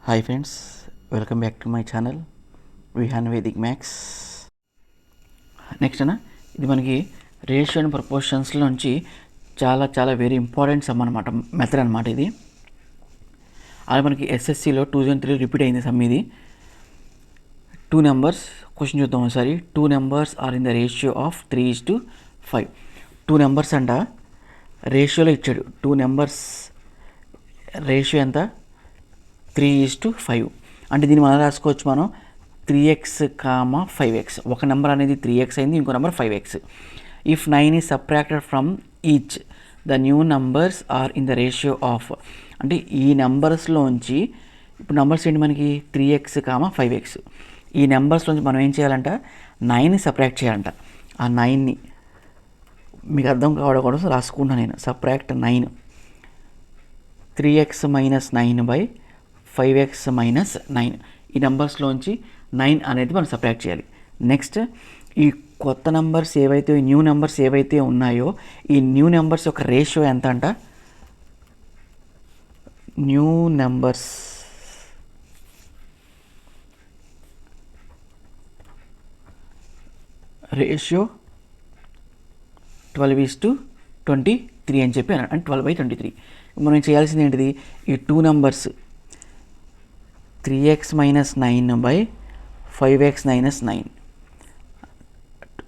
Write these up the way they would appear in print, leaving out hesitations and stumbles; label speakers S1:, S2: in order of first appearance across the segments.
S1: Hi friends, welcome back to my channel Vihan Vedic maths. Next ఇది మనకి ratio and ప్రపోర్షన్స్లోంచి చాలా వెరీ ఇంపార్టెంట్ సమ్ అనమాట, మెథడ్ అనమాట ఇది. అలా మనకి ఎస్ఎస్సిలో 2003 రిపీట్ అయింది సమ్ ఇది. 2 నెంబర్స్ క్వశ్చన్ చూద్దాం ఒకసారి. 2 numbers are in the ratio of 3:5. 2 numbers అంట రేషియోలో ఇచ్చాడు. 2 నెంబర్స్ రేషియో ఎంత? 3:5. అంటే దీన్ని మనం రాసుకోవచ్చు మనం 3x, 5x. ఒక నెంబర్ అనేది 3x అయింది, ఇంకో number 5x. If 9 is subtracted from each, the new numbers are in the ratio of. అంటే ఈ నెంబర్స్లోంచి ఇప్పుడు నెంబర్స్ ఏంటి మనకి? 3x, 5x. ఈ నెంబర్స్లోంచి మనం ఏం చేయాలంట? 9ని సబ్ట్రాక్ట్ చేయాలంట. ఆ 9ని మీకు అర్థం కావడం కోసం రాసుకుంటాను నేను. Subtract 9, 3x minus 9/5x minus 9. ఈ నెంబర్స్లోంచి 9 అనేది మనం సబ్ట్రాక్ట్ చేయాలి. నెక్స్ట్ ఈ కొత్త నెంబర్స్ ఏవైతే, న్యూ నెంబర్స్ ఏవైతే ఉన్నాయో ఈ న్యూ నెంబర్స్ యొక్క రేషియో ఎంత అంట? న్యూ నెంబర్స్ రేషియో 12:23 అని చెప్పి అన్నాడు. అంటే 12/23. మనం చేయాల్సింది ఏంటిది? ఈ 2 numbers 3x minus 9/5x minus 9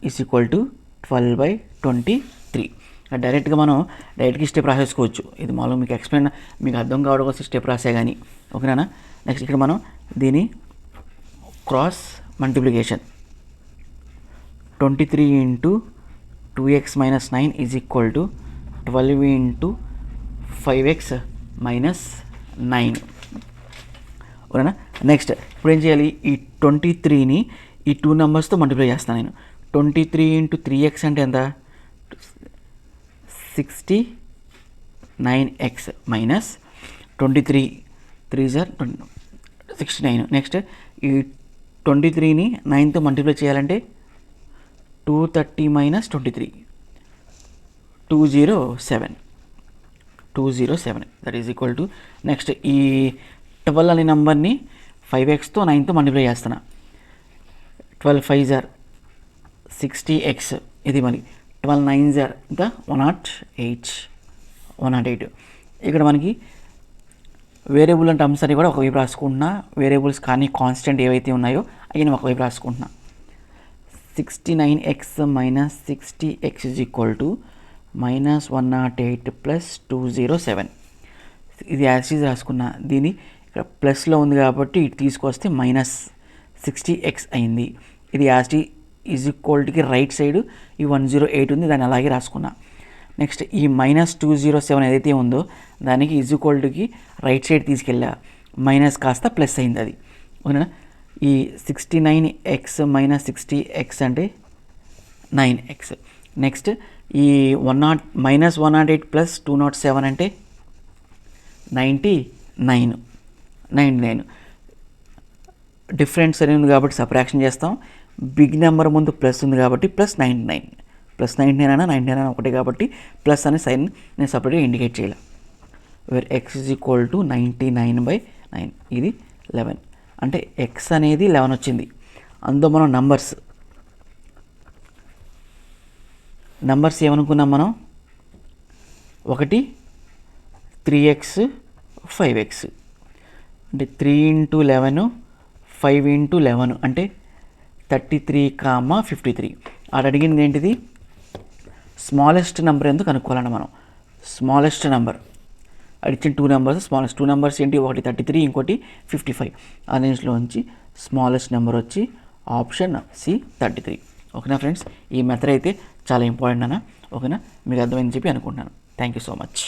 S1: is equal to 12/23. డైరెక్ట్గా మనం స్టెప్ రాసేసుకోవచ్చు. ఇది మామూలుగా మీకు ఎక్స్ప్లెయిన్, మీకు అర్థం కావడం కోసం స్టెప్ రాసే కానీ, ఓకేనా? నెక్స్ట్ ఇక్కడ మనం దీని cross multiplication 23 into 2x minus 9 is equal to 12 into 5x minus 9, ఓకేనా? నెక్స్ట్ ఇప్పుడు ఏం చేయాలి? ఈ 23ని ఈ 2 నెంబర్స్తో మల్టిప్లై చేస్తాను నేను. 23 ఇంటూ 3x అంటే ఎంత? 69x minus 23 3 69. నెక్స్ట్ ఈ 23ని 9తో మల్టిప్లై చేయాలంటే 230 minus 23 207. That is equal to, next ఈ 12 అనే నెంబర్ని 5xతో 9తో మల్టిప్లై చేస్తున్నా. 12 5s are 60x. ఇది మరి 12 9s are ఇంకా 108. ఇక్కడ మనకి వేరియబుల్ అంటే టర్మ్స్ కూడా ఒకవైపు రాసుకుంటున్నా. వేరియబుల్స్ కానీ కాన్స్టెంట్ ఏవైతే ఉన్నాయో అవి నేను ఒకవైపు రాసుకుంటున్నా. 69x minus 60x is equal to minus 108 plus 207. ఇది యాసిడ్ రాసుకున్నా. దీని ఇక్కడ ప్లస్లో ఉంది కాబట్టి ఇటు తీసుకొస్తే మైనస్ 60x అయింది. ఇది యాసిడ్ ఈజ్ ఈక్వల్కి రైట్ సైడ్ ఈ 108 ఉంది, దాన్ని అలాగే రాసుకున్నా. నెక్స్ట్ ఈ మైనస్ 207 ఏదైతే ఉందో దానికి ఈజ్ ఈక్వల్కి రైట్ సైడ్ తీసుకెళ్ళా, మైనస్ కాస్త ప్లస్ అయింది అది, ఓకేనా? ఈ 69x మైనస్ 60x అంటే 9x. నెక్స్ట్ ఈ మైనస్ 108 ప్లస్ 207 అంటే 99. డిఫరెన్స్ అనేది ఉంది కాబట్టి సబ్ట్రాక్షన్ చేస్తాం. బిగ్ నెంబర్ ముందు ప్లస్ ఉంది కాబట్టి ప్లస్ 99. ప్లస్ 99 అయినా 99 అయినా ఒకటే కాబట్టి ప్లస్ అనే సైన్ నేను సపరేట్గా ఇండికేట్ చేయాలి. Where x is equal to 99/9. ఇది 11. అంటే x అనేది 11 వచ్చింది. అందులో మనం నంబర్స్ ఏమనుకున్నాం మనం? ఒకటి 3x 5x. అంటే 3 ఇంటూ 11 5 ఇంటూ 11 అంటే 33, 53. అది అడిగింది ఏంటిది? స్మాలెస్ట్ నెంబర్ ఎందుకు కనుక్కోవాలన్న మనం. స్మాలెస్ట్ నెంబర్ అడిచిన 2 నెంబర్స్, స్మాలెస్ట్ 2 నెంబర్స్ ఏంటి? ఒకటి 33, ఇంకోటి 55. ఆ రేంజ్లోంచి స్మాలెస్ట్ నెంబర్ వచ్చి ఆప్షన్ సి 33. ఓకేనా ఫ్రెండ్స్? ఈ మెథడ్ అయితే చాలా ఇంపార్టెంట్ అన్న, ఓకేనా? మీకు అర్థమైందని చెప్పి అనుకుంటున్నాను. Thank you so much.